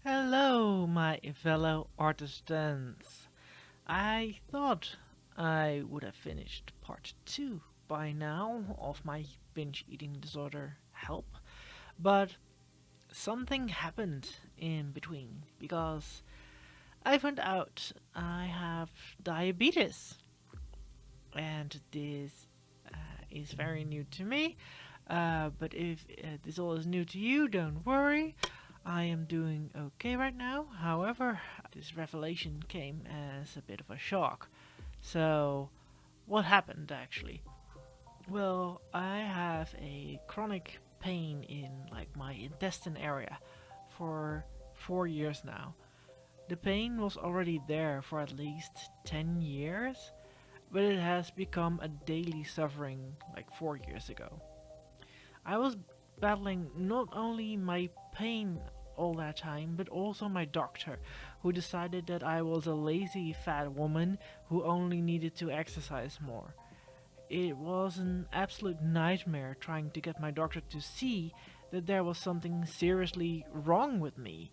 Hello, my fellow artisans. I thought I would have finished part 2 by now of my binge eating disorder help, but something happened in between because I found out I have diabetes, and this is very new to me. But if this all is new to you, don't worry. I am doing okay right now. However, this revelation came as a bit of a shock. So, what happened actually? Well, I have a chronic pain in my intestine area for 4 years now. The pain was already there for at least 10 years, but it has become a daily suffering like 4 years ago. I was battling not only my pain all that time, but also my doctor, who decided that I was a lazy fat woman who only needed to exercise more. It was an absolute nightmare trying to get my doctor to see that there was something seriously wrong with me.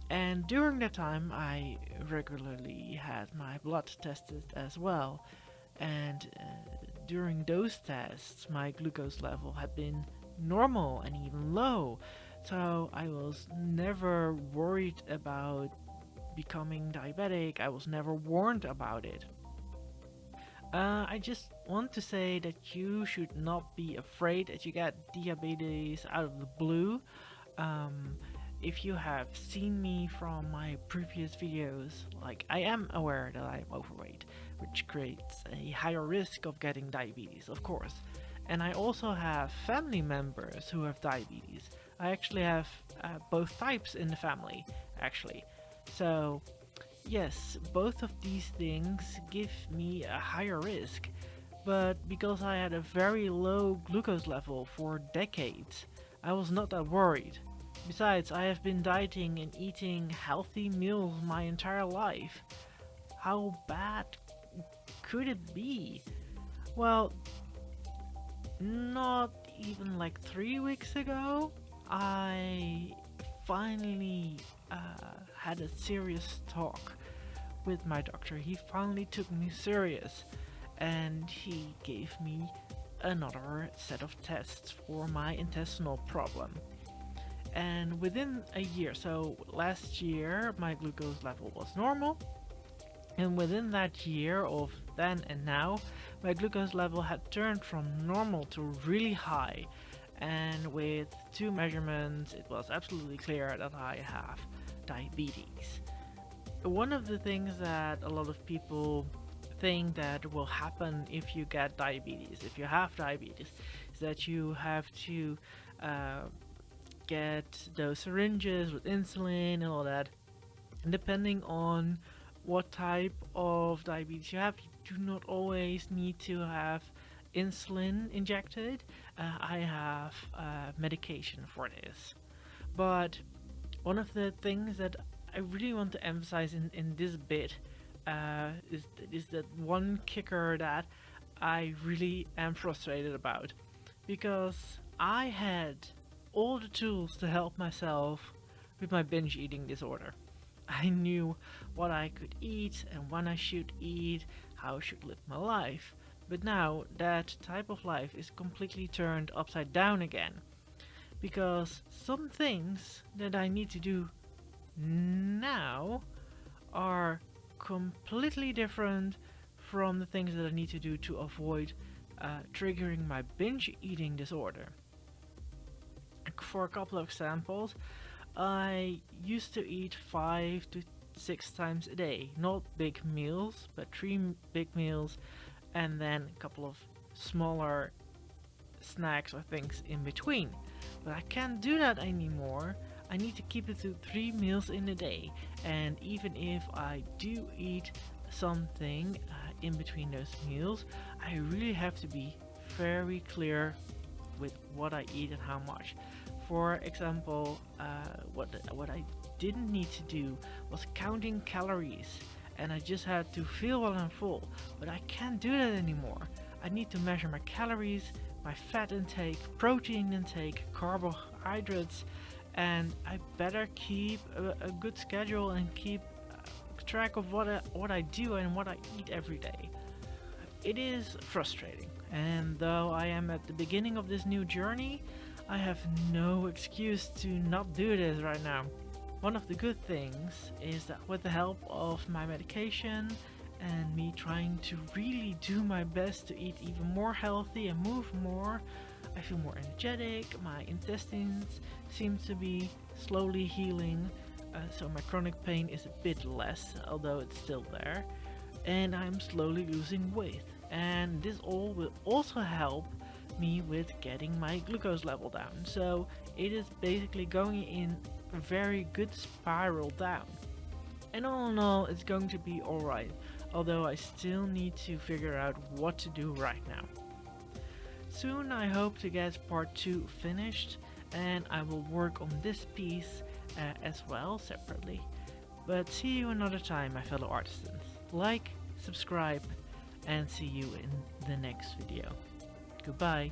And during that time, I regularly had my blood tested as well. And during those tests, my glucose level had been normal and even low. So I was never worried about becoming diabetic. I was never warned about it. I just want to say that you should not be afraid that you get diabetes out of the blue. Um, if you have seen me from my previous videos, I am aware that I am overweight, which creates a higher risk of getting diabetes, of course. And I also have family members who have diabetes. I actually have both types in the family, actually. So yes, both of these things give me a higher risk, but because I had a very low glucose level for decades, I was not that worried. Besides, I have been dieting and eating healthy meals my entire life. How bad could it be? Well, not even like 3 weeks ago, I finally had a serious talk with my doctor. He finally took me serious and he gave me another set of tests for my intestinal problem. And within a year, so last year, my glucose level was normal. And within that year of then and now, my glucose level had turned from normal to really high. And with two measurements, it was absolutely clear that I have diabetes. One of the things that a lot of people think that will happen if you get diabetes, if you have diabetes, is that you have to uh, get those syringes with insulin and all that. And depending on what type of diabetes you have, you do not always need to have insulin injected. I have medication for this. But one of the things that I really want to emphasize in this bit is that one kicker that I really am frustrated about. Because I had all the tools to help myself with my binge eating disorder. I knew what I could eat and when I should eat, how I should live my life. But now that type of life is completely turned upside down again. Because some things that I need to do now are completely different from the things that I need to do to avoid triggering my binge eating disorder. For a couple of examples, I used to eat 5 to 6 times a day. Not big meals, but three big meals and then a couple of smaller snacks or things in between. But I can't do that anymore. I need to keep it to 3 meals in a day. And even if I do eat something in between those meals, I really have to be very clear with what I eat and how much. For example, what I didn't need to do was counting calories, and I just had to feel while I'm full. But I can't do that anymore. I need to measure my calories, my fat intake, protein intake, carbohydrates, and I better keep a good schedule and keep track of what I do and what I eat every day. It is frustrating, and though I am at the beginning of this new journey, I have no excuse to not do this right now. One of the good things is that with the help of my medication and me trying to really do my best to eat even more healthy and move more, I feel more energetic, my intestines seem to be slowly healing, so my chronic pain is a bit less, although it's still there, and I'm slowly losing weight. And this all will also help me with getting my glucose level down, so it is basically going in a very good spiral down. And all in all, it's going to be alright, although I still need to figure out what to do right now. Soon I hope to get part 2 finished, and I will work on this piece as well separately. But see you another time, my fellow artisans. Like, subscribe, and see you in the next video. Goodbye.